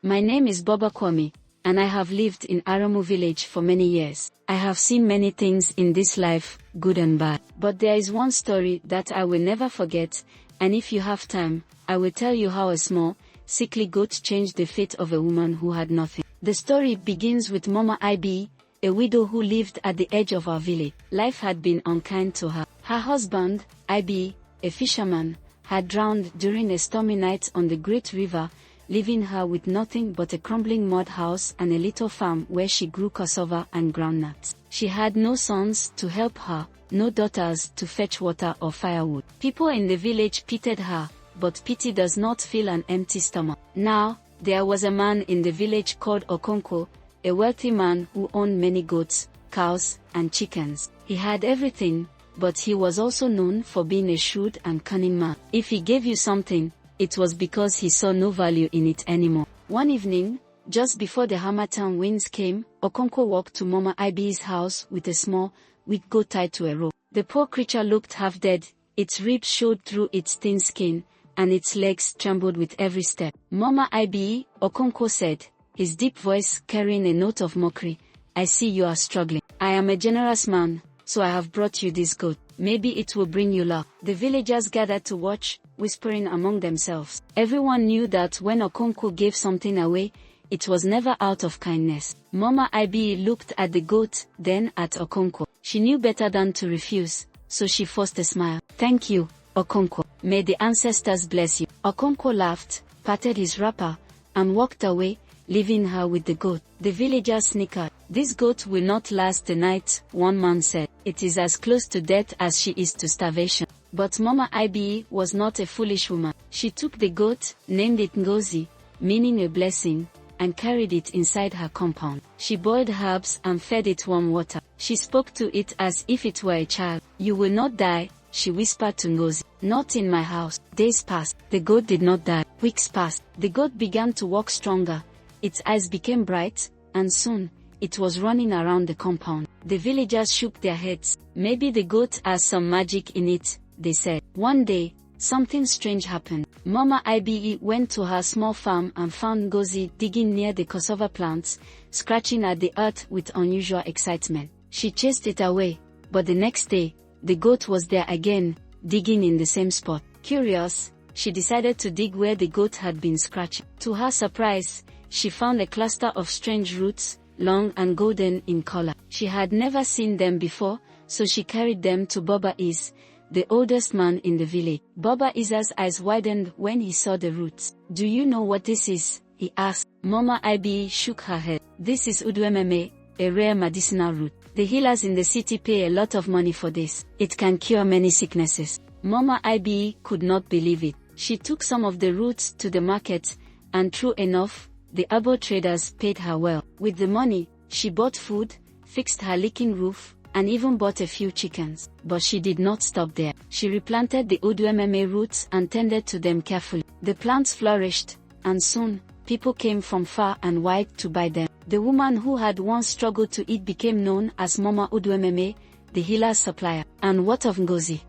My name is Boba Kwame, and I have lived in Aramu village for many years. I have seen many things in this life, good and bad. But there is one story that I will never forget, and if you have time, I will tell you how a small, sickly goat changed the fate of a woman who had nothing. The story begins with Mama Ibe, a widow who lived at the edge of our village. Life had been unkind to her. Her husband, Ibe, a fisherman, had drowned during a stormy night on the great river, leaving her with nothing but a crumbling mud house and a little farm where she grew cassava and groundnuts. She had no sons to help her, no daughters to fetch water or firewood. People in the village pitied her, but pity does not fill an empty stomach. Now, there was a man in the village called Okonko, a wealthy man who owned many goats, cows, and chickens. He had everything, but he was also known for being a shrewd and cunning man. If he gave you something, it was because he saw no value in it anymore. One evening, just before the Harmattan winds came, Okonko walked to Mama Ibe's house with a small, weak goat tied to a rope. The poor creature looked half dead, its ribs showed through its thin skin, and its legs trembled with every step. Mama Ibe, Okonko said, his deep voice carrying a note of mockery, "I see you are struggling. I am a generous man, so I have brought you this goat. Maybe it will bring you luck." The villagers gathered to watch, whispering among themselves. Everyone knew that when Okonko gave something away, it was never out of kindness. Mama Ibe looked at the goat, then at Okonko. She knew better than to refuse, so she forced a smile. "Thank you, Okonko. May the ancestors bless you." Okonko laughed, patted his wrapper, and walked away, leaving her with the goat. The villagers snickered. "This goat will not last the night," one man said. "It is as close to death as she is to starvation." But Mama Ibe was not a foolish woman. She took the goat, named it Ngozi, meaning a blessing, and carried it inside her compound. She boiled herbs and fed it warm water. She spoke to it as if it were a child. "You will not die," she whispered to Ngozi. "Not in my house." Days passed. The goat did not die. Weeks passed. The goat began to walk stronger. Its eyes became bright, and soon, it was running around the compound. The villagers shook their heads. "Maybe the goat has some magic in it," they said. One day, something strange happened. Mama Ibe went to her small farm and found Ngozi digging near the cassava plants, scratching at the earth with unusual excitement. She chased it away, but the next day, the goat was there again, digging in the same spot. Curious, she decided to dig where the goat had been scratching. To her surprise, she found a cluster of strange roots, long and golden in color. She had never seen them before, so she carried them to Boba Is, the oldest man in the village. Boba Isa's eyes widened when he saw the roots. "Do you know what this is?" he asked. Mama Ibe shook her head. "This is udwememe, a rare medicinal root. The healers in the city pay a lot of money for this. It can cure many sicknesses." Mama Ibe could not believe it. She took some of the roots to the market, and true enough, the herbal traders paid her well. With the money, she bought food, fixed her leaking roof, and even bought a few chickens. But she did not stop there. She replanted the udwememe roots and tended to them carefully. The plants flourished, and soon, people came from far and wide to buy them. The woman who had once struggled to eat became known as Mama Udwememe, the healer's supplier. And what of Ngozi?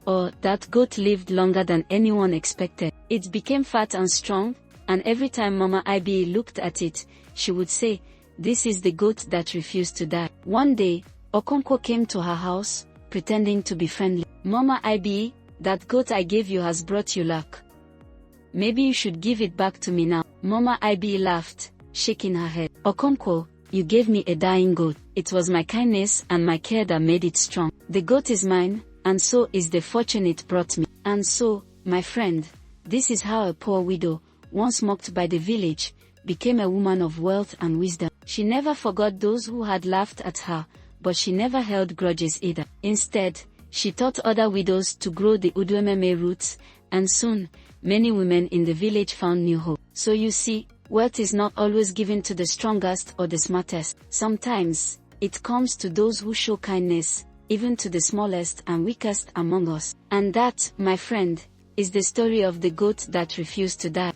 Oh, that goat lived longer than anyone expected. It became fat and strong, and every time Mama Ibe looked at it, she would say, "This is the goat that refused to die." One day, Okonko came to her house, pretending to be friendly. "Mama Ibe, that goat I gave you has brought you luck. Maybe you should give it back to me now." Mama Ibe laughed, shaking her head. "Okonko, you gave me a dying goat. It was my kindness and my care that made it strong. The goat is mine, and so is the fortune it brought me." And so, my friend, this is how a poor widow, once mocked by the village, became a woman of wealth and wisdom. She never forgot those who had laughed at her, but she never held grudges either. Instead, she taught other widows to grow the udwememe roots, and soon, many women in the village found new hope. So you see, wealth is not always given to the strongest or the smartest. Sometimes, it comes to those who show kindness, even to the smallest and weakest among us. And that, my friend, is the story of the goat that refused to die.